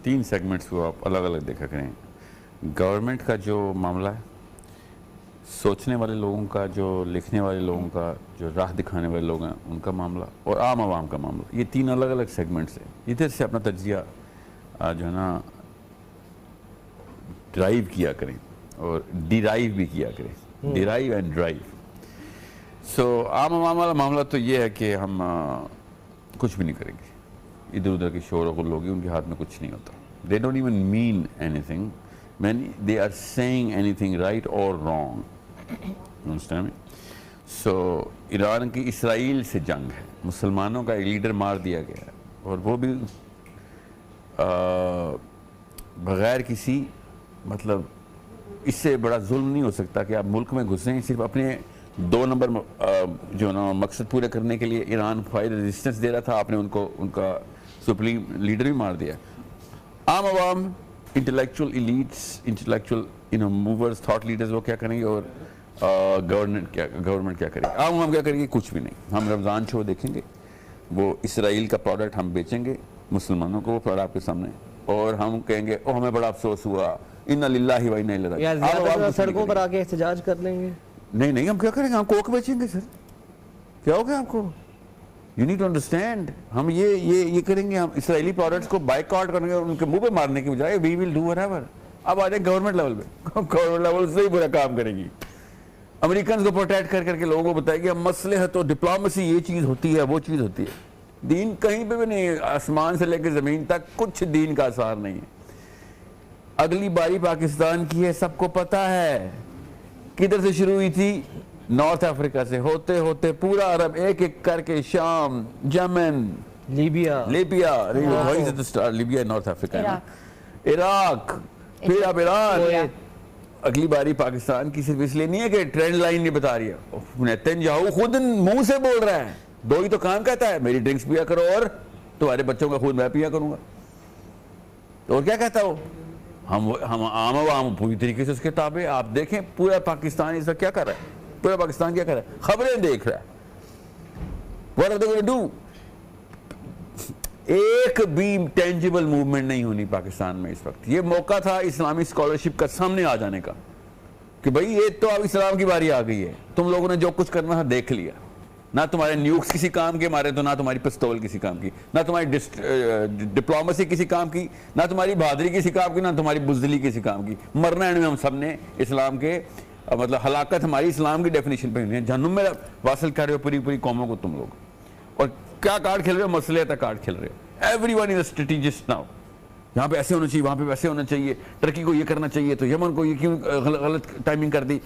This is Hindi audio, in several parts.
तीन सेगमेंट्स को आप अलग अलग देखा करें। गवर्नमेंट का जो मामला है, सोचने वाले लोगों का, जो लिखने वाले लोगों का, जो राह दिखाने वाले लोग हैं उनका मामला, और आम आवाम का मामला, ये तीन अलग अलग सेगमेंट्स हैं। इधर से अपना तजिया जो है ना ड्राइव किया करें और डिराइव भी किया करें, डिराइव एंड ड्राइव। सो आम आवाम वाला मामला तो ये है कि हम कुछ भी नहीं करेंगे, इधर उधर के शोर गुल होगी, उनके हाथ में कुछ नहीं होता। They don't even mean anything, many they are saying anything right और wrong, understand me? So Iran की इसराइल से जंग है, मुसलमानों का एक लीडर मार दिया गया है, और वो भी बग़ैर किसी मतलब इससे बड़ा जुल्म नहीं हो सकता कि आप मुल्क में घुसें सिर्फ अपने 2 नंबर जो ना मकसद पूरे करने के लिए। ईरान फायर रेजिस्टेंस दे रहा था, आपने उनको उनका सुप्रीम लीडर भी मार दिया। आम आवाम, intellectual elites, intellectual movers, thought leaders, वो क्या करेंगे, और गवर्नमेंट क्या करेगी? आम आवाम क्या करेगी? कुछ भी नहीं। हम रमज़ान शो देखेंगे, वो इसराइल का प्रोडक्ट हम बेचेंगे मुसलमानों को, वो प्रोडक्ट आपके सामने, और हम कहेंगे ओ हमें बड़ा अफसोस हुआ, इन्ना लिल्लाहि व इन्ना इलैहि राजिऊन। सड़कों पर आके एहतजाज कर लेंगे? नहीं, हम क्या करेंगे? हम कोक बेचेंगे सर, क्या हो गया आपको? You need to understand. हम ये करेंगे, हम इसराइली प्रोडक्ट्स को बाइकआउट करेंगे और उनके मुंह पे मारने की बजाय वी विल डू व्हाटएवर। अब आ जाए गवर्नमेंट लेवल पे, गवर्नमेंट लेवल से ही पूरा काम करेगी। अमेरिकन को प्रोटेक्ट कर करके लोगों को बताएगी अब मसले है तो डिप्लोमेसी ये चीज़ होती है, वो चीज़ होती है। दीन कहीं पे भी नहीं, आसमान से लेकर ज़मीन तक कुछ दीन का असर नहीं है। अगली बारी पाकिस्तान की है, सबको पता है। किधर से शुरू हुई थी? नॉर्थ अफ्रीका से होते होते पूरा अरब, एक एक करके शाम, Yemen, Libya, Libya north Africa, Iraq, फिर अब ईरान। अगली बारी पाकिस्तान की सिर्फ इसलिए नहीं है कि ट्रेंड लाइन नहीं बता रही है, नेतन्याहू खुद मुंह से बोल रहा है, दो ही तो काम कहता है, मेरी ड्रिंक्स पिया करो और तुम्हारे बच्चों का खून मैं पिया करूंगा। तो और क्या कहता हो? हम आम आवाम पूरी तरीके से उसके ताबे। आप देखें पूरा पाकिस्तान इस वक्त क्या कर रहा है, पूरा पाकिस्तान क्या कर रहा है, खबरें देख रहा है। What are they going to do? एक भी टेंजिबल मूवमेंट नहीं होनी पाकिस्तान में इस वक्त। ये मौका था इस्लामी स्कॉलरशिप का सामने आ जाने का कि भाई ये तो अब इस्लाम की बारी आ गई है, तुम लोगों ने जो कुछ करना था देख लिया। ना तुम्हारे न्यूक्स किसी काम के मारे तो ना तुम्हारी पिस्तौल किसी काम की, ना तुम्हारी डिप्लोमेसी किसी काम की, ना तुम्हारी बहादुरी किसी काम की, ना तुम्हारी बुजदिली किसी काम की। मरना है हम सब ने इस्लाम के मतलब हलाकत हमारी इस्लाम की डेफिनेशन पे है। जहन्नुम में वासिल कर रहे हो पूरी कौमों को तुम लोग, और क्या कार्ड खेल रहे हो? मसले तक कार्ड खेल रहे हो। Everyone is a strategist now. यहाँ पे ऐसे होना चाहिए, वहाँ पे वैसे होना चाहिए, टर्की को ये करना चाहिए, तो यमन को ये क्यों गलत टाइमिंग कर दी,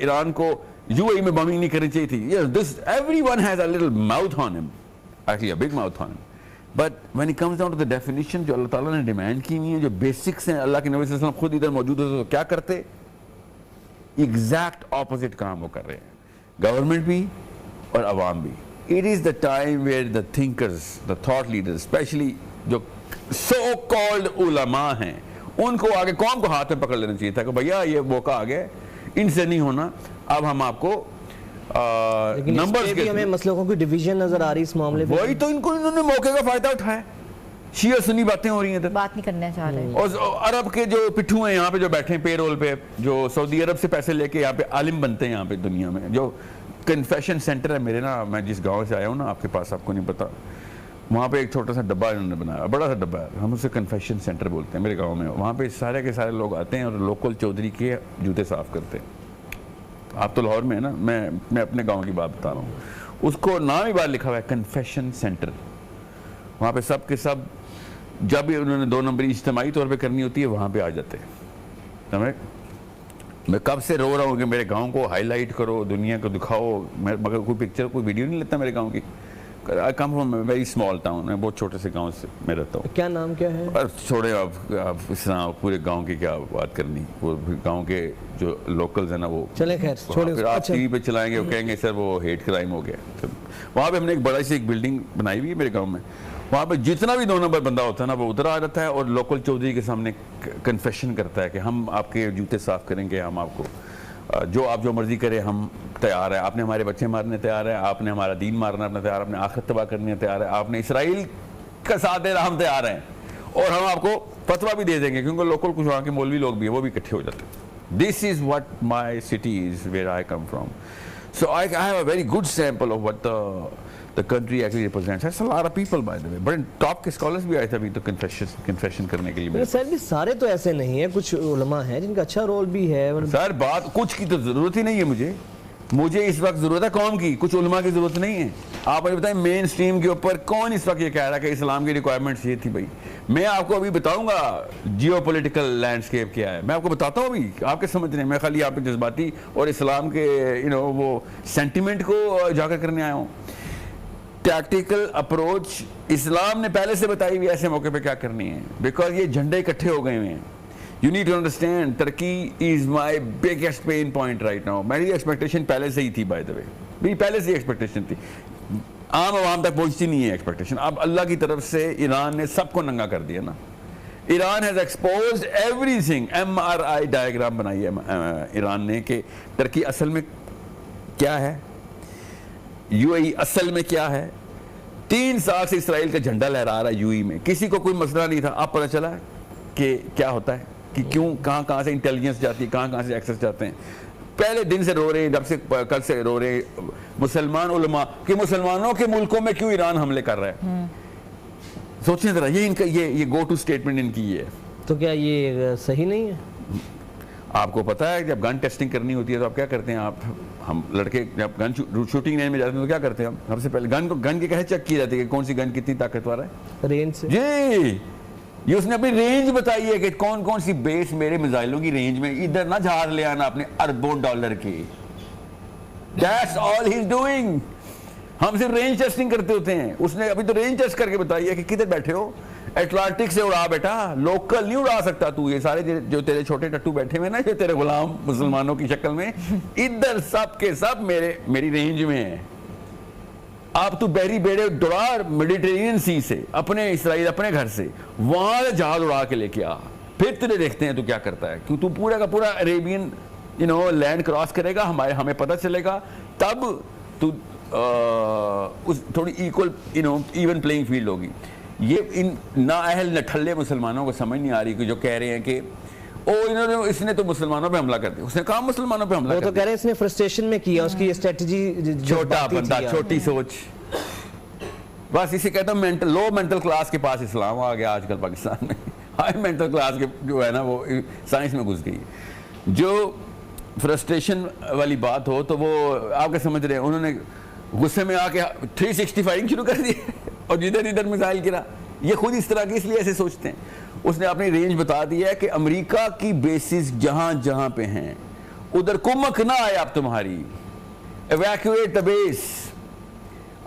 ईरान को यूएई में बमिंग नहीं करनी चाहिए थी। Yes, this everyone has a little mouth on him, actually a big mouth on him. But when it comes down to the definition जो अल्लाह ताला ने डिमांड की हुई है, जो बेसिक्स हैं, अल्लाह के नबी सल्लल्लाहु अलैहि वसल्लम खुद इधर मौजूद होते तो क्या करते? एग्जैक्ट ऑपोजिट काम वो कर रहे हैं, गवर्नमेंट भी और अवाम भी। It is the time where the thinkers, the thought leaders, especially जो so called उलमा हैं, उनको आगे कौम को हाथ में पकड़ लेना चाहिए था कि भैया ये मौका आ गया, इनसे नहीं होना। अब हम आपको नंबर्स के हमें मसलों की डिवीजन नजर आ रही इस मामले में। वही तो इन्होंने मौके का फायदा उठाया। शिया सुन्नी बातें हो रही हैं, बात नहीं करना चाह रहे। और अरब के जो पिट्ठू हैं यहाँ पे जो बैठे हैं पेरोल पे, जो सऊदी अरब से पैसे लेके यहाँ पे आलिम बनते हैं यहाँ पे दुनिया में। जो कन्फेशन सेंटर है मेरे ना, मैं जिस गाँव से आया हूँ ना, आपके पास आपको नहीं पता, वहाँ पे एक छोटा सा डब्बा इन्होंने बनाया, बड़ा सा डब्बा है, हम उसे कन्फेशन सेंटर बोलते हैं मेरे गाँव में। वहाँ पे सारे के सारे लोग आते हैं और लोकल चौधरी के जूते साफ करते हैं। आप तो लाहौर में है ना, मैं अपने गांव की बात बता रहा हूँ। उसको नाम ही बाहर लिखा हुआ है कन्फेशन सेंटर। वहाँ पे सब के सब जब भी उन्होंने 2 नंबरी इज्तिमाई तौर पे करनी होती है वहाँ पे आ जाते हैं। समझ? मैं कब से रो रहा हूँ कि मेरे गांव को हाईलाइट करो, दुनिया को दिखाओ, मगर कोई पिक्चर कोई वीडियो नहीं लेता मेरे गाँव की। I come from very small town, मैं बहुत छोटे से गांव से मैं रहता हूँ। क्या नाम क्या है? छोड़े आप इस तरह पूरे गांव की क्या बात करनी, वो गांव के जो लोकल्स हैं ना वो चले खैर छोड़े। फिर आप टीवी पे चलाएंगे, वो कहेंगे सर वो हेट क्राइम हो गया। तो वहाँ पे हमने एक बड़ा सी एक बिल्डिंग बनाई हुई है मेरे गाँव में। वहाँ पे जितना भी 2 नंबर बंदा होता है ना वो उधर आ जाता है और लोकल चौधरी के सामने कन्फेशन करता है कि हम आपके जूते साफ करेंगे, हम आपको जो मर्जी करे हम तैयार है, आपने हमारे बच्चे मारने तैयार है, आपने हमारा दीन मारना अपना तैयार, आपने आखिरत तबाह करने तैयार है, आपने इसराइल का साथ देना हम तैयार हैं। और हम आपको फतवा भी दे देंगे, क्योंकि लोकल कुछ वहाँ के मौलवी लोग भी हैं, वो भी इकट्ठे हो जाते हैं। This is what my city is where I come from, so I have a very good sample of what the country actually represents. That's a lot of people, by the way. But top के scholars भी आए थे अभी तो confession करने के लिए। सर भी सारे तो ऐसे नहीं है, कुछ उलमा हैं जिनका अच्छा रोल भी है। सर बात कुछ की तो जरूरत ही नहीं है मुझे इस वक्त जरूरत है कौम की, कुछ उलमा की जरूरत नहीं है। आप मुझे बताएं मेन स्ट्रीम के ऊपर कौन इस वक्त ये कह रहा है कि इस्लाम की रिक्वायरमेंट्स ये थी। भाई मैं आपको अभी बताऊंगा जियोपॉलिटिकल लैंडस्केप क्या है, मैं आपको बताता हूँ अभी, आपके समझने मैं खाली आप जज्बाती और इस्लाम के वो सेंटिमेंट को उजागर करने आया हूँ। टैक्टिकल अप्रोच इस्लाम ने पहले से बताई हुई ऐसे मौके पे क्या करनी है, बिकॉज ये झंडे इकट्ठे हो गए हुए हैं। You need to understand Turkey is my biggest pain point right now. मेरी एक्सपेक्टेशन पहले से ही थी, बाय द वे मेरी पहले से ही एक्सपेक्टेशन थी, आम आवाम तक पहुंचती नहीं है एक्सपेक्टेशन। अब अल्लाह की तरफ से ईरान ने सबको नंगा कर दिया ना। Iran has exposed everything. MRI diagram बनाई है ईरान ने कि टर्की असल में क्या है, UAE असल में क्या है। 3 साल से इसराइल का झंडा लहरा रहा है UAE में, किसी को कोई मसला नहीं था। अब पता चला कि क्या होता है, कि क्यों कहाँ से इंटेलिजेंस जाती है, कहाँ से एक्सेस जाते हैं। पहले दिन से रो रहे हैं, जब से कल से रो रहे मुसलमान उलमा कि मुसलमानों के मुल्कों में क्यों ईरान हमले कर रहा है। सोचें जरा, ये इनका ये गो टू स्टेटमेंट इनकी ये है। तो क्या ये सही नहीं है? आपको पता है जब गन टेस्टिंग करनी होती है तो आप क्या करते हैं, आप हम लड़के जब गन शूटिंग रेंज में जाते हैं तो क्या करते हैं हम, सबसे पहले गन की कैसे चेक की जाती है कि कौन सी गन कितनी ताकतवर है, रेंज से। जी ये उसने अपनी रेंज बताई है कि कौन कौन सी बेस मेरे मिसाइलों की रेंज में, इधर ना झाड़ ले आना अपने अरबों डॉलर की। That's all he is doing. हम सिर्फ रेंज टेस्टिंग करते होते हैं, उसने अभी तो रेंज टेस्ट करके बताई है कि किधर बैठे हो, अटलांटिक से उड़ा बेटा, लोकल नहीं उड़ा सकता तू। ये सारे जो तेरे छोटे टट्टू बैठे हुए ना, जो तेरे गुलाम मुसलमानों की शक्ल में, इधर सब के सब मेरी रेंज में है। आप तू बहरी बेड़े दौड़ा मेडिटेरेनियन सी से, अपने इसराइल अपने घर से वहां से जहाज उड़ा के लेके आ, फिर तेरे देखते हैं तू क्या करता है। क्यों तू पूरा का पूरा अरेबियन लैंड क्रॉस करेगा, हमें पता चलेगा, तब तू उस थोड़ी इक्वल इवन प्लेइंग फील्ड होगी। ये इन नाअहल नठल्ले मुसलमानों को समझ नहीं आ रही कि जो कह रहे हैं कि इसने तो मुसलमानों पे हमला कर दिया। उसने कहा मुसलमानों पे हमला कर दिया, तो कह रहे हैं इसने फ्रस्ट्रेशन में किया, उसकी स्ट्रेटजी छोटा बंदा, छोटी सोच, बस इसे कहता हूं मेंटल, लो मेंटल क्लास के पास इस्लाम आ गया आजकल पाकिस्तान में। हाई मेंटल क्लास के जो है ना वो साइंस में घुस गई। जो फ्रस्ट्रेशन वाली बात हो तो वो आपके समझ रहे हैं, उन्होंने गुस्से में आके 360 फायरिंग शुरू कर दी और जिधर इधर मिसाइल गिरा। ये खुद इस तरह की इसलिए ऐसे सोचते हैं। उसने अपनी रेंज बता दी है कि अमेरिका की बेसिस जहां जहां पे हैं उधर कुमक ना आए आप तुम्हारी, एवैक्यूएट द बेस।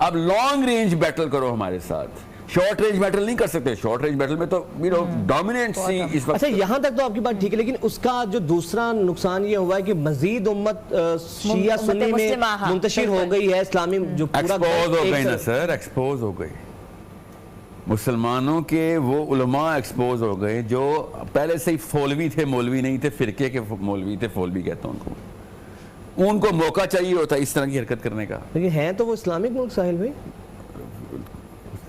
अब लॉन्ग रेंज बैटल करो हमारे साथ, शॉर्ट रेंज बैटल नहीं कर सकते। शॉर्ट रेंज बैटल में तो डोमिनेंट सी इस वक्त। अच्छा यहां तक तो आपकी बात ठीक है, लेकिन उसका जो दूसरा नुकसान ये हुआ है कि मजीद उम्मत शिया सुन्नी में मुंतशिर हो गई है। इस्लामी जो पूरा एक्सपोज हो गई ना सर, एक्सपोज हो गई। मुसलमानों के वो उलमा एक्सपोज हो गए जो पहले से ही फौलवी थे, मौलवी नहीं थे, फिरके के मौलवी थे, फौलवी कहते हैं उनको मौका चाहिए होता है इस तरह की हरकत करने का। लेकिन हैं तो वो इस्लामिक मुल्क साहिल भाई,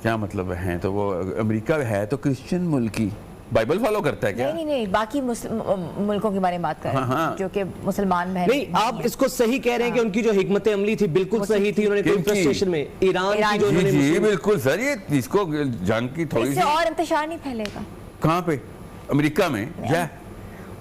क्या मतलब है, तो वो अमेरिका है तो क्रिश्चियन मुल्क की बाइबल फॉलो करता है क्या? नहीं बाकी मुल्कों के बारे में बात कर रहे हैं जो कि मुसलमान बहन। नहीं आप इसको सही कह रहे हैं कि उनकी जो हिकमत अमली थी बिल्कुल सही थी, उन्होंने कोई फ्रस्ट्रेशन में ईरान की जो उन्होंने जी बिल्कुल सर, ये इसको जंग की थोड़ी सी और इंतशार नहीं फैलेगा। कहाँ पे? अमेरिका में क्या?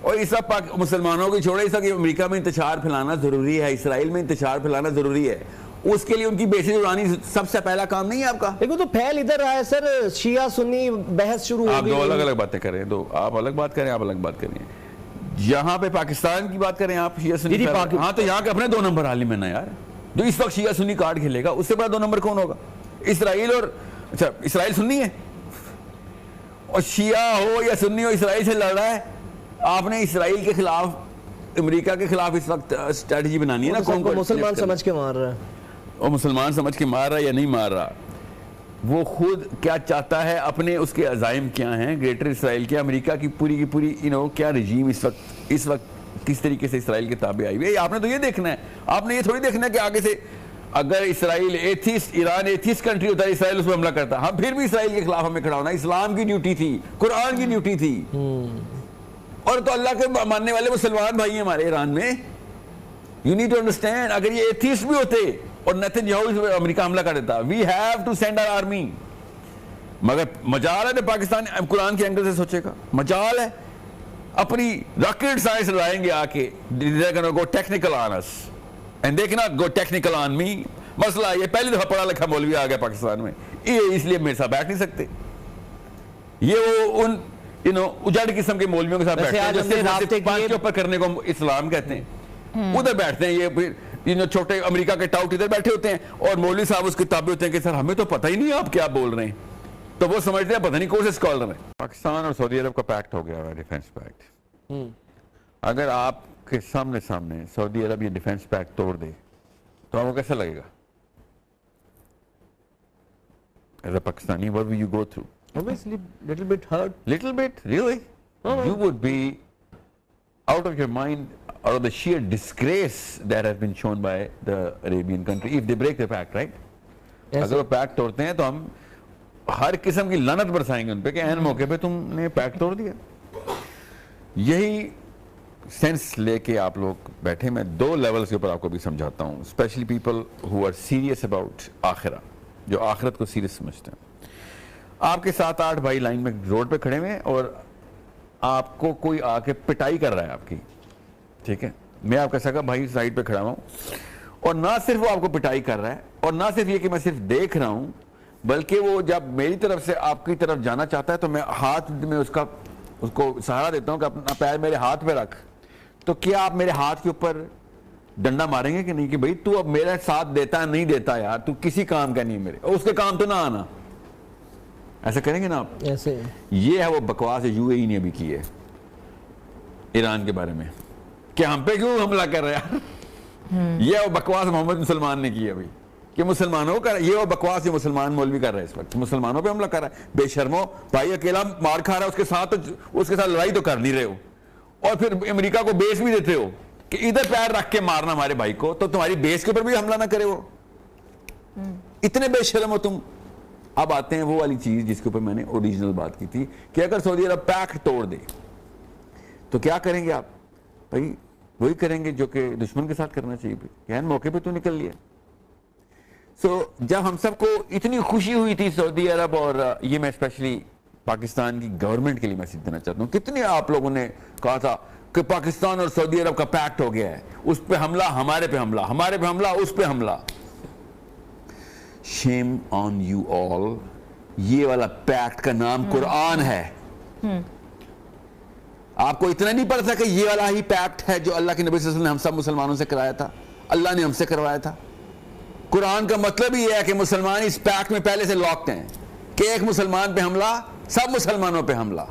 और इस सब मुसलमानों को छोड़े, इस अमेरिका में इंतशार फैलाना जरूरी है, इसराइल में इंतशार फैलाना जरूरी है, उसके लिए उनकी बेसिस उड़ानी सबसे पहला काम नहीं है आपका। देखो तो फैल इधर रहा है सर, शिया सुन्नी बहस शुरू हो गई। आप दो अलग अलग बातें करें, दो आप अलग बात करें, आप अलग बात करें। यहाँ पे पाकिस्तान की बात करें आप, शिया सुन्नी। हाँ तो यहाँ के अपने 2 नंबर आलिम है ना यार, जो इस वक्त शिया सुन्नी कार्ड खेलेगा, उससे बड़ा 2 नंबर कौन होगा? इसराइल और अच्छा इसराइल सुन्नी है और शिया हो या सुन्नी हो, इसराइल से लड़ रहा है। आपने इसराइल के खिलाफ अमेरिका के खिलाफ इस वक्त स्ट्रेटजी बनानी है ना। कौन को मुसलमान समझ के मार रहा है, और मुसलमान समझ के मार रहा है या नहीं मार रहा, वो खुद क्या चाहता है, अपने उसके अजाइम क्या हैं ग्रेटर इसराइल के, अमेरिका की पूरी क्या रजीम इस वक्त किस तरीके से इसराइल के ताबे आई हुई है। आपने तो ये देखना है, आपने ये थोड़ी देखना है कि आगे से अगर Israel atheist, Iran atheist country होता है, इसराइल उस पर हमला करता, हम फिर भी इसराइल के खिलाफ हमें खड़ा होना इस्लाम की ड्यूटी थी, कुरान की ड्यूटी थी। और तो अल्लाह के मानने वाले मुसलमान भाई हैं हमारे ईरान में। यू नीड टू अंडरस्टैंड, अगर ये एथिस्ट भी होते और नेतन्याहू अमेरिका हमला कर देता, we have to send our army. मगर मजाल है, पाकिस्तान कुरान के एंगल से सोचेगा, मजाल है, अपनी रॉकेट साइंस लाएंगे आके, go technical on us and they can not go technical on me. मसला ये पहली दफा पढ़ा लिखा मौलवी आ गया पाकिस्तान में, ये इसलिए मेरे साथ बैठ नहीं सकते। ये वो उन उजाड़ किस्म के मौलवियों के साथ बैठते हैं जो सिर्फ पांच के ऊपर करने को इस्लाम कहते हैं, उधर बैठते हैं। ये फिर छोटे अमेरिका के टाउट इधर बैठे होते हैं और मौलवी साहब उसके ताबे होते हैं कि सर हमें तो पता ही नहीं आप क्या बोल रहे हैं, तो वो समझते हैं पता नहीं कौन से स्कॉलर है। पाकिस्तान और सऊदी अरब का पैक्ट हो गया है, डिफेंस पैक्ट। अगर आपके सामने सामने सऊदी अरब ये डिफेंस पैक्ट तोड़ दे तो आपको कैसा लगेगा? As a Pakistani, what will you go through? Obviously, little bit hurt. Little bit, really? You would be out of your mind, out of the sheer disgrace that has been shown by the Arabian country if they break the pact, right? Yes, अगर वो पैक्ट तोड़ते हैं तो हम हर किस्म की लानत बरसाएंगे उन पे कि ऐन मौके पे तुमने पैक्ट तोड़ दिया। यही सेंस लेके आप लोग बैठे। मैं दो लेवल्स के ऊपर आपको भी समझाता हूँ, specially people who are serious about आखिरा, जो आखिरत को सीरियस समझते हैं। आपके 7-8 भाई लाइन में रोड पे खड़े हुए हैं और आपको कोई आके पिटाई कर रहा है आपकी, ठीक है? मैं आपका सगा भाई साइड पे खड़ा हुआ हूं और ना सिर्फ वो आपको पिटाई कर रहा है और ना सिर्फ ये कि मैं सिर्फ देख रहा हूं, बल्कि वो जब मेरी तरफ से आपकी तरफ जाना चाहता है तो मैं हाथ में उसको सहारा देता हूं कि अपना पैर मेरे हाथ पे रख। तो क्या आप मेरे हाथ के ऊपर डंडा मारेंगे कि नहीं कि भाई तू अब मेरा साथ देता नहीं देता यार, तू किसी काम का नहीं है मेरे, और उसके काम तो ना आना, ऐसा करेंगे ना आप? ऐसे ये है वो बकवास यूएई ने अभी की है ईरान के बारे में कि हम पे क्यों हमला कर रहे हैं। ये वो बकवास मोहम्मद मुसलमान ने की है अभी कि मुसलमानों का, ये वो बकवास ये मुसलमान मौलवी कर रहे हैं इस वक्त, मुसलमानों पे हमला कर रहा है। बेशर्मो भाई, अकेला मार खा रहा है, उसके साथ लड़ाई तो कर नहीं रहे हो और फिर अमेरिका को बेस भी देते हो कि इधर पैर रख के मारना हमारे भाई को, तो तुम्हारी बेस के ऊपर भी हमला ना करे वो। इतने बेशर्म हो तुम। अब आते हैं वो वाली चीज जिसके ऊपर मैंने ओरिजिनल बात की थी कि अगर सऊदी अरब पैक्ट तोड़ दे तो क्या करेंगे आप? भाई वही करेंगे जो कि दुश्मन के साथ करना चाहिए, यार मौके पे तो निकल लिया। जब हम सबको इतनी खुशी हुई थी सऊदी अरब, और ये मैं स्पेशली पाकिस्तान की गवर्नमेंट के लिए मैसेज देना चाहता हूँ, कितने आप लोगों ने कहा था कि पाकिस्तान और सऊदी अरब का पैक्ट हो गया है, उस पे हमला, हमारे पे हमला, हमारे पे हमला, उस पे हमला। Shame on you all. ये वाला पैक्ट का नाम कुरान है। आपको इतना नहीं पता था कि ये वाला ही पैक्ट है जो अल्लाह के नबी सल्लल्लाहु अलैहि वसल्लम ने हम सब मुसलमानों से कराया था, अल्लाह ने हमसे करवाया था। कुरान का मतलब ही है कि मुसलमान इस पैक्ट में पहले से लॉक्ड हैं कि एक मुसलमान पे हमला, सब मुसलमानों पे हमला।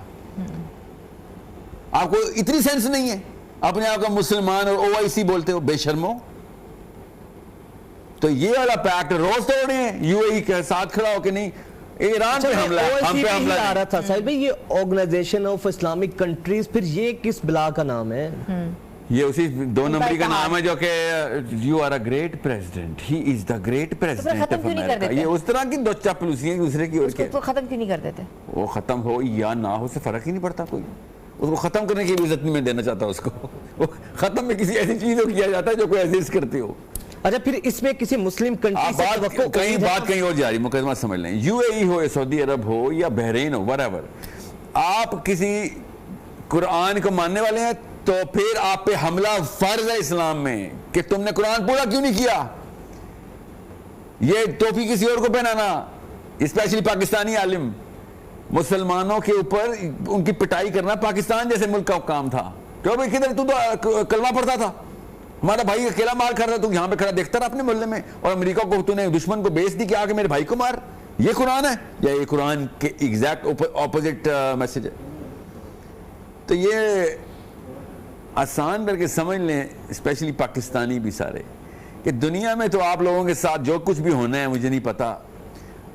आपको इतनी सेंस नहीं है, अपने आप को मुसलमान और ओआईसी बोलते हो, बेशर्मो। तो ये वाला पैक्ट रोज तोड़े हैं यूएई के साथ खड़ा हो कि नहीं, ईरान पे हमला, हम पे हमला आ रहा था। साहिब भाई, ये ऑर्गेनाइजेशन ऑफ इस्लामिक कंट्रीज, फिर ये किस बिला का नाम है? ये उसी 2 नंबरी का नाम है जो कि you are a great president, he is the great president of America. ये उस तरह की दो चापलूसियां दूसरे की ओर के, उसको खत्म क्यों नहीं कर देते? वो खत्म हो या ना हो से फर्क ही नहीं पड़ता कोई। उसको खत्म करने की इज्जत नहीं मैं देना चाहता उसको। वो खत्म में किसी ऐसी चीज को किया जाता है जो कोई एग्जिस्ट करती हो। अच्छा, फिर इसमें किसी मुस्लिम कंट्री से कहीं बात कहीं और जा रही, मुकदमा समझ लें, यूएई हो या सऊदी अरब हो या बहरीन हो, व्हाटएवर, आप किसी कुरान को मानने वाले हैं तो फिर आप पे हमला फर्ज है इस्लाम में कि तुमने कुरान पूरा क्यों नहीं किया। ये टोपी किसी और को पहनाना, स्पेशली पाकिस्तानी आलिम, मुसलमानों के ऊपर उनकी पिटाई करना पाकिस्तान जैसे मुल्क का काम था। क्यों भाई, किधर तू तो कलमा पढ़ता था, हमारा भाई अकेला मार कर रहा, तू यहां पे खड़ा देखता रहा अपने मोहल्ले में, और अमेरिका को तूने दुश्मन को बेच दी कि आके मेरे भाई को मार। ये कुरान है या ये कुरान के एग्जैक्ट ऑपोजिट मैसेज है? तो ये आसान करके समझ लें, स्पेशली पाकिस्तानी भी सारे, कि दुनिया में तो आप लोगों के साथ जो कुछ भी होना है मुझे नहीं पता,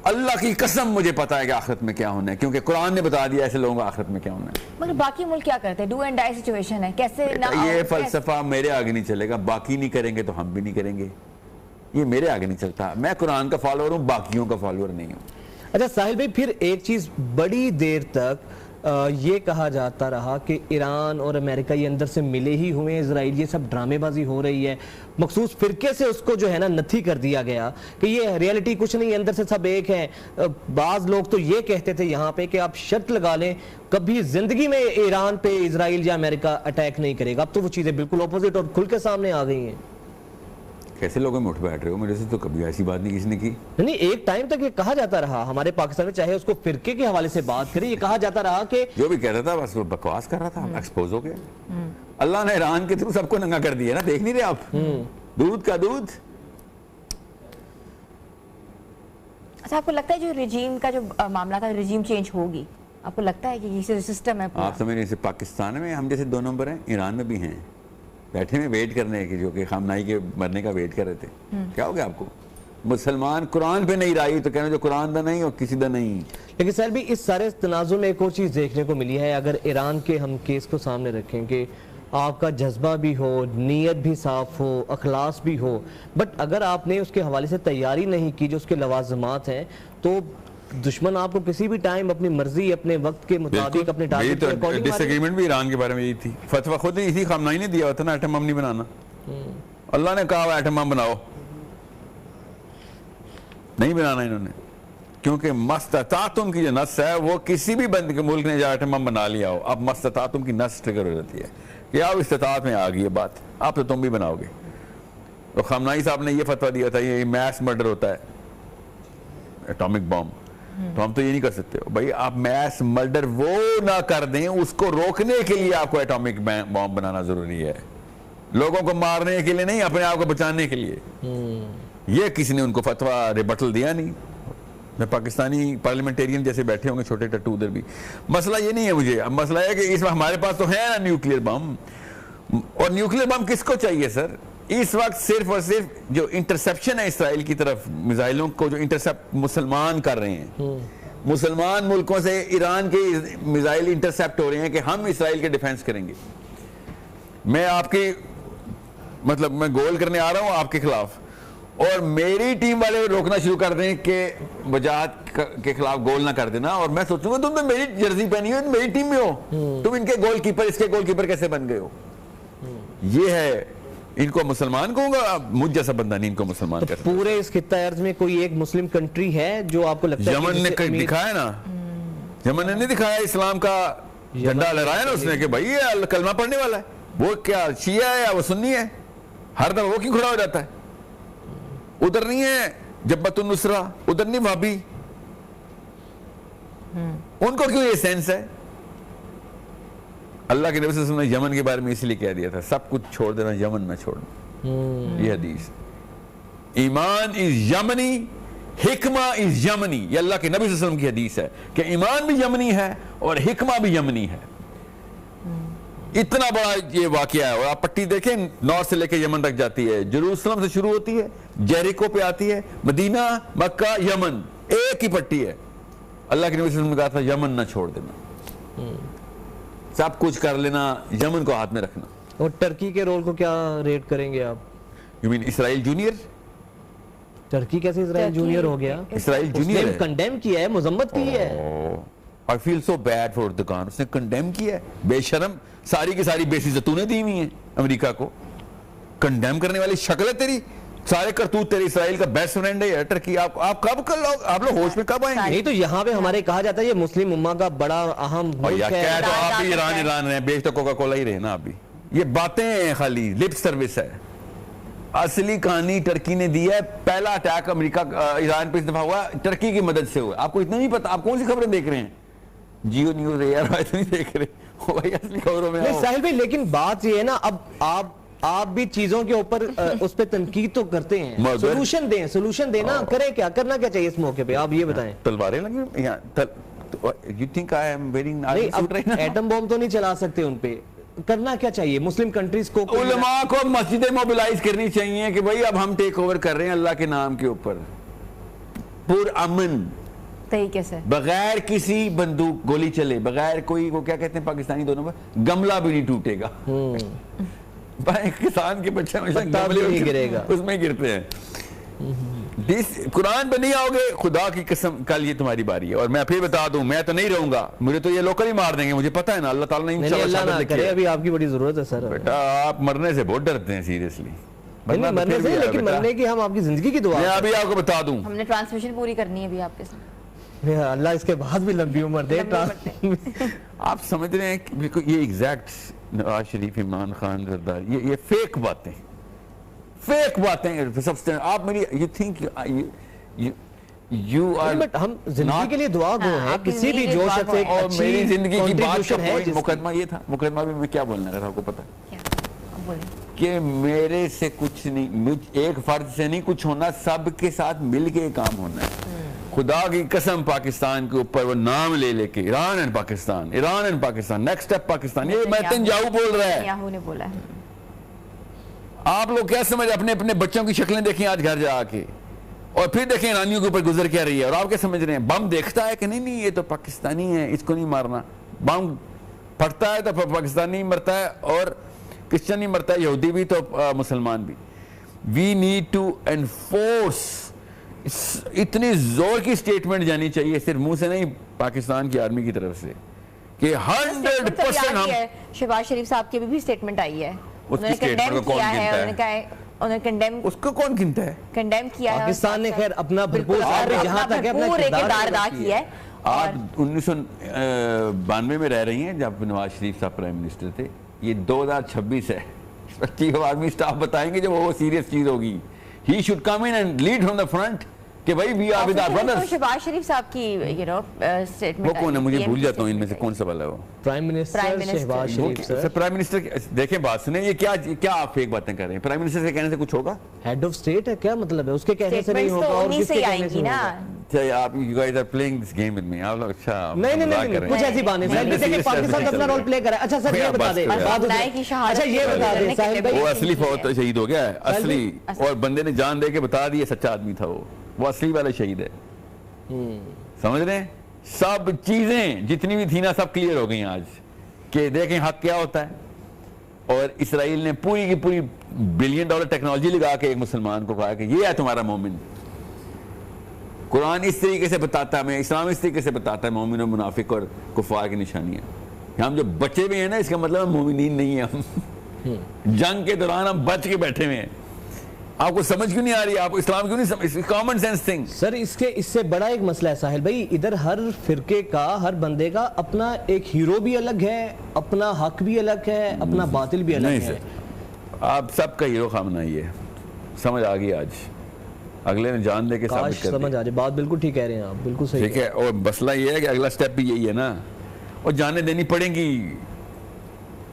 अल्लाह की कसम मुझे पता है कि आखिरत में क्या होना है, क्योंकि कुरान ने बता दिया ऐसे लोगों को आखिरत में क्या होना है। मगर बाकी मुल्क क्या करते हैं? डू एंड डाई सिचुएशन है, कैसे ना ये फलसफा मेरे आगे नहीं चलेगा, बाकी नहीं करेंगे तो हम भी नहीं करेंगे। ये मेरे आगे नहीं चलता। मैं कुरान का फॉलोअर हूँ, बाकियों का फॉलोअर नहीं हूँ। अच्छा साहिल भाई, फिर एक चीज बड़ी देर तक ये कहा जाता रहा कि ईरान और अमेरिका ये अंदर से मिले ही हुए हैं, इजराइल, ये सब ड्रामेबाजी हो रही है, मखसूस फिरके से उसको जो है ना नथी कर दिया गया कि ये रियलिटी कुछ नहीं, अंदर से सब एक है। बाज लोग तो ये कहते थे यहाँ पे कि आप शर्त लगा लें कभी जिंदगी में ईरान पे इजराइल या अमेरिका अटैक नहीं करेगा। अब तो वो चीजें बिल्कुल ऑपोजिट और खुल के सामने आ गई हैं। कैसे लोगों में उठ बैठ रहे हो? मेरे से तो कभी ऐसी बात नहीं किसी ने की। नहीं, एक टाइम तक ये कहा जाता रहा हमारे पाकिस्तान में, चाहे उसको फिरके के हवाले से बात करें, ये कहा जाता रहा कि जो भी कहता था बस वो बकवास कर रहा था, एक्सपोज हो गया। अल्लाह ने ईरान के थ्रू सबको नंगा कर दिया ना, देख नहीं रहे आप? दूध का दूध। अच्छा, आपको लगता है जो रिजीम का जो मामला था, रिजीम चेंज होगी? आपको लगता है कि ये सिस्टम है पूरा? आप समझ रहे, पाकिस्तान में हम जैसे 2 नंबर हैं, ईरान में भी हैं, बैठे में वेट करने की, जो कि खामनाई के मरने का वेट कर रहे थे। क्या हो गया आपको? मुसलमान कुरान पे नहीं राई तो कहना जो कुरान दा नहीं और किसी दा नहीं। लेकिन सर भी इस सारे तनाजुर में एक और चीज देखने को मिली है, अगर ईरान के हम केस को सामने रखें कि आपका जज्बा भी हो, नीयत भी साफ हो, अखलास भी हो, बट अगर आपने उसके हवाले से तैयारी नहीं की जो उसके लवाजमात हैं, तो दुश्मन आपको किसी भी टाइम अपनी मर्जी, अपने वक्त के मुताबिक, अपने टारगेट के अकॉर्डिंग। डिसएग्रीमेंट भी ईरान के बारे में यही थी, फतवा खुद इसी खामनाई ने दिया होता ना, एटम बम नहीं बनाना। अल्लाह ने कहा एटम बम बनाओ, नहीं बनाना इन्होंने, क्योंकि मस्ततातुम की जो नस है वो किसी भी बंद के मुल्क ने एटम बम बना लिया हो, अब मस्ततातुम की नस ट्रिगर हो जाती है कि अब इस्तात में आ गई है बात, आप तो तुम भी बनाओगे। तो खामनाई साहब ने ये फतवा दिया था ये मैस मर्डर होता है, एटॉमिक बॉम्ब, तो हम तो ये नहीं कर सकते भाई। आप मैस मर्डर वो ना कर दें, उसको रोकने के लिए आपको एटॉमिक बॉम्ब बनाना जरूरी है, लोगों को मारने के लिए नहीं, अपने आप को बचाने के लिए। ये किसी ने उनको फतवा रिबटल दिया नहीं। मैं पाकिस्तानी पार्लियामेंटेरियन जैसे बैठे होंगे छोटे टट्टू उधर भी, मसला ये नहीं है मुझे, अब मसला है कि इस वक्त हमारे पास तो है ना न्यूक्लियर बम, और न्यूक्लियर बम किसको चाहिए सर? इस वक्त सिर्फ और सिर्फ जो इंटरसेप्शन है इसराइल की तरफ, मिसाइलों को जो इंटरसेप्ट मुसलमान कर रहे हैं, मुसलमान मुल्कों से ईरान के मिसाइल इंटरसेप्ट हो रहे हैं कि हम इसराइल के डिफेंस करेंगे। मैं आपकी मतलब मैं गोल करने आ रहा हूं आपके खिलाफ, और मेरी टीम वाले रोकना शुरू कर दें कि वजाहत के खिलाफ गोल ना कर देना, और मैं सोचूंगा तुम तो मेरी जर्सी पहनी हो, मेरी टीम में हो, तुम इनके गोलकीपर, इसके गोलकीपर कैसे बन गए हो? ये है, इनको मुसलमान कहूंगा, मुझ जैसा बंदा नहीं इनको मुसलमान तो कहता। पूरे इस खित्ता अर्ज में कोई एक मुस्लिम कंट्री है जो आपको लगता है? यमन ने दिखाया ना, यमन ने नहीं दिखाया, इस्लाम का झंडा लहराया ना उसने कि भाई ये कलमा पढ़ने वाला है, वो क्या शिया है या वो सुन्नी है, हर दफा वो क्यों खड़ा हो जाता है? उधर नहीं है जब्बतुन नुसरा, उधर नहीं भाभी, उनको क्यों ये सेंस है? अल्लाह के नबी सल्लल्लाहु अलैहि वसल्लम ने यमन के बारे में इसलिए कह दिया था सब कुछ छोड़ देना, यमन में छोड़ना। ये हदीस, ईमान इज यमनी, हिकमा इज यमनी, ये अल्लाह के नबी सल्लल्लाहु अलैहि वसल्लम की हदीस है कि ईमान भी यमनी है और हिकमा भी यमनी है। इतना बड़ा ये वाकया है, और आप पट्टी देखें नॉर्थ से लेकर यमन तक जाती है, जेरूसलम से शुरू होती है, जेरिको पे आती है, मदीना, मक्का, यमन, एक ही पट्टी है। अल्लाह के नबी सल्लल्लाहु अलैहि वसल्लम ने कहा था यमन ना छोड़ देना, सब कुछ कर लेना, यमन को हाथ में रखना। और टर्की के रोल को क्या रेट करेंगे आप? You mean Israel junior? Turkey कैसे इसराइल जूनियर हो गया? इसराइल जूनियर कंडेम किया है, मुजम्मत की है। I feel so bad for दुकान, उसने कंडेम किया है, बेशरम, सारी की सारी बेसिस तूने दी हुई है अमेरिका को, कंडेम करने वाली शक्ल है तेरी, सारे करतूत तेरे इसराइल का बेस्ट फ्रेंड है टर्की। आप कब कर लो, आप लोग होश में कब आएंगे? नहीं तो यहाँ पे हमारे कहा जाता है ये मुस्लिम उम्मा का बड़ा अहम मुल्क है। क्या तो आप भी ईरान रहे, बेच तो कोका कोला ही रहे ना, अभी ये बातें खाली लिप सर्विस है। असली कहानी टर्की ने दी है, पहला अटैक अमेरिका ईरान पे इस दफा हुआ टर्की की मदद से हुआ। आपको इतना नहीं पता? आप कौन सी खबरें देख रहे हैं? जियो न्यूज यार नहीं देख रहे हो भाई, असली खबरों में साहिल भाई, लेकिन बात ये है ना, अब आप भी चीजों के ऊपर उस पर तनकीद तो करते हैं, सोल्यूशन देना, करें क्या, करना क्या चाहिए इस मौके पे, आप ये बताएं। तलवारें लगी you think I am wearing atom bomb तो नहीं चला सकते उन पे, करना क्या चाहिए मुस्लिम कंट्रीज को? उलमा को मस्जिदें मोबिलाइज करनी चाहिए कि भाई अब हम टेक ओवर कर रहे हैं अल्लाह के नाम के ऊपर, पुरअमन तरीके से, बगैर किसी बंदूक गोली चले, बगैर कोई, वो क्या कहते हैं पाकिस्तानी दोनों पर, गमला भी नहीं टूटेगा। किसान के बच्चे हमेशा गमले नहीं गिरेगा, उसमें गिरते हैं। कुरान पे नहीं आओगे, खुदा की कसम कल ये तुम्हारी बारी है। और मैं फिर बता दूं, मैं तो नहीं रहूंगा, मुझे तो ये लोकल ही मार देंगे, मुझे पता है ना। अल्लाह ताला ने नहीं, अल्लाह ना करे, अभी आपकी बड़ी जरूरत है सर। बेटा आप मरने से बहुत डरते हैं सीरियसली। नहीं मरने से, लेकिन मरने की हम आपकी जिंदगी की दुआ। मैं अभी आपको बता दूं, हमने ट्रांसमिशन पूरी करनी है अभी आपके साथ। अल्लाह इसके बाद भी लंबी उम्र दे। आप समझ रहे हैं कि बिल्कुल ये एग्जैक्ट नवाज शरीफ, इमरान खान, जरदारी, ये फेक बातें, फेक बातें सबसे। आप मेरी you think you are, but हम जिंदगी के लिए दुआ गो हैं, किसी भी जो शख्स एक और अच्छी मेरी जिंदगी की बात contribution है। मुकदमा ये था, मुकदमा भी मैं क्या बोलना था आपको पता क्या? अब बोलें। कि मेरे से कुछ नहीं, मुझ एक फर्द से नहीं कुछ होना, सबके साथ मिलके काम होना है। खुदा की कसम पाकिस्तान के ऊपर वो नाम ले लेके, Iran and Pakistan, Iran and Pakistan, next step Pakistan, ये नेतन्याहू बोल रहा है। नेतन्याहू ने बोला है। आप लोग क्या समझ, अपने अपने बच्चों की शक्लें देखें आज घर जाके, और फिर देखें ईरानियों के ऊपर गुजर क्या रही है। और आप क्या समझ रहे हैं, बम देखता है कि नहीं नहीं ये तो पाकिस्तानी है, इसको नहीं मारना। बम फटता है तो पाकिस्तानी मरता है, और क्रिश्चियन नहीं मरता है, यहूदी भी तो मुसलमान भी। वी नीड टू एनफोर्स, इतनी जोर की स्टेटमेंट जानी चाहिए, सिर्फ मुंह से नहीं, पाकिस्तान की आर्मी की तरफ से, कि 100% हम। शहबाज शरीफ साहब की भी स्टेटमेंट आई है, उन्होंने स्टेटमेंट को कौन गिनता है? उन्होंने कंडेम, उसको कौन गिनता है? कंडेम किया है। पाकिस्तान ने खैर अपना भरपूर जहां तक है अपना किरदार अदा किया है। आप 1992 में रह रही हैं जब नवाज शरीफ साहब प्राइम मिनिस्टर थे, ये 2026 है। चीफ ऑफ आर्मी स्टाफ बताएंगे जब वो सीरियस चीज होगी। He should come in and lead from the front कि भाई we are with our brothers. Shahbaz Sharif साहब की स्टेटमेंट, वो कौन है, मुझे भूल जाता हूँ इनमें से कौन सा वाला है वो। प्राइम मिनिस्टर शहबाज शरीफ सर। प्राइम मिनिस्टर, देखें बात सुने, ये क्या आप फेक बातें कर रहे हैं? प्राइम मिनिस्टर से कहने से कुछ होगा? हेड ऑफ स्टेट है, क्या मतलब है उसके कहने से नहीं होगा, और किसके कहने से होगा? अच्छा आप you guys are playing this game with me, आप लोग। अच्छा नहीं कुछ ऐसी बातें सर, जैसे कि पाकिस्तान अपना रोल प्ले कर रहा है। अच्छा सर ये बता दे, अच्छा ये बता दे साहिल भाई, वो असली फौत शहीद हो गया है, असली, और बंदे ने जान दे के बता दी सच्चा आदमी था वो असली वाला शहीद है। समझ रहे हैं? सब चीजें जितनी भी थी ना सब क्लियर हो गई आज, कि देखें हक क्या होता है। और इसराइल ने पूरी की पूरी $1 बिलियन टेक्नोलॉजी लगा के एक मुसलमान को कहा कि ये है तुम्हारा मोमिन। कुरान इस तरीके से बताता है, इस्लाम इस तरीके से बताता है मोमिन और मुनाफिक और कुफार की निशानियां। हम जो बचे हुए हैं ना, इसका मतलब मोमिनीन नहीं है हम। जंग के दौरान हम बच के बैठे हुए हैं। आपको समझ क्यों नहीं आ रही? आप इस्लाम क्यों नहीं समझ? Common sense thing sir. इससे बड़ा एक मसला है साहिल भाई, इधर हर फिरके का, हर बंदे का अपना एक हीरो भी अलग है, अपना हक भी अलग है, अपना बातिल भी अलग है। आप सबका हीरो खामना ही है, समझ आ गई आज। अगले ने जान दे के साबित कर समझ आ रही बात, बिल्कुल ठीक कह रहे हैं आप, बिल्कुल सही। ठीक है, और मसला ये है कि अगला स्टेप भी यही है ना, और जाने देनी पड़ेगी।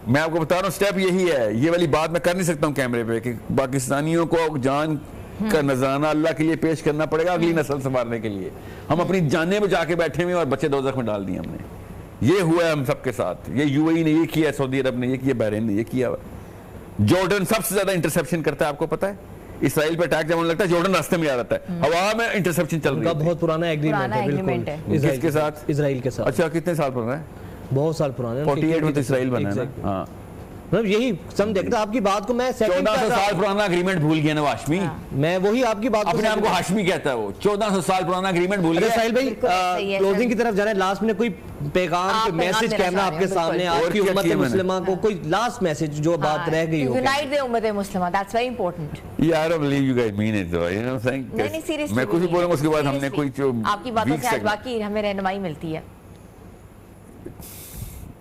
मैं आपको बता रहा हूँ स्टेप यही है। ये वाली बात मैं कर नहीं सकता हूँ कैमरे पे कि पाकिस्तानियों को जान का नजराना अल्लाह के लिए पेश करना पड़ेगा अगली नस्ल संवारने के लिए। हम अपनी जानें बचा के बैठे हुए और बच्चे दोज़ख में डाल दिए हमने। ये हुआ है हम सबके साथ। ये यूएई ने ये किया, सऊदी अरब ने ये किया, बहरीन ने ये किया, जॉर्डन सबसे ज्यादा इंटरसेप्शन करता है। आपको पता है इसराइल पे अटैक जब होने लगता है जॉर्डन रास्ते में आ जाता है, हवा में इंटरसेप्शन चल रही है। बहुत पुराना एग्रीमेंट है, बिल्कुल। किसके साथ? इजराइल के साथ। अच्छा, कितने साल पुराना है? बहुत साल पुराना। 48 में तो इसराइल बना है। हाँ, मतलब यही समझ आपकी बात को मैं 1400 साल पुराना एग्रीमेंट भूल गया ना हाशमी। मैं वही आपकी बात अपने आपको हाशमी कहता है, वो 1400 साल पुराना एग्रीमेंट भूल गया। साहिल भाई क्लोजिंग की तरफ जा रहे हैं, लास्ट में कोई पैगाम, कोई मैसेज कहना आपके सामने आज की उम्मत मुस्लिमा को, कोई लास्ट मैसेज जो बात रह गई हो? यूनाइट द उम्मत मुस्लिमा, दैट्स वेरी इंपॉर्टेंट। यार I believe you guys mean it though, you know what I'm saying? नहीं सीरियसली मैं कुछ भी बोलूंगा उसके बाद हमने कोई जो आपकी बातों से आज बाकी हमें रहनुमाई मिलती है।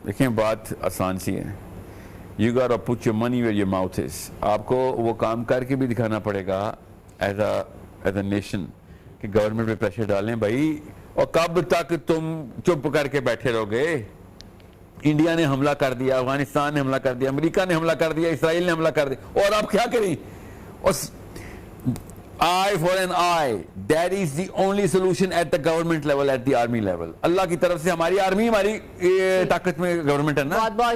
देखिए बात आसान सी है, you got to put your money where your mouth is. आपको वो काम करके भी दिखाना पड़ेगा एज अ नेशन कि गवर्नमेंट पे प्रेशर डालें भाई। और कब तक तुम चुप करके बैठे रहोगे? इंडिया ने हमला कर दिया, अफगानिस्तान ने हमला कर दिया, अमेरिका ने हमला कर दिया, इसराइल ने हमला कर दिया, और आप क्या करें? और eye for an eye, that is the only solution at the government level, at the army level. अल्लाह की तरफ से हमारी आर्मी, हमारी ताकत में गवर्नमेंट है ना।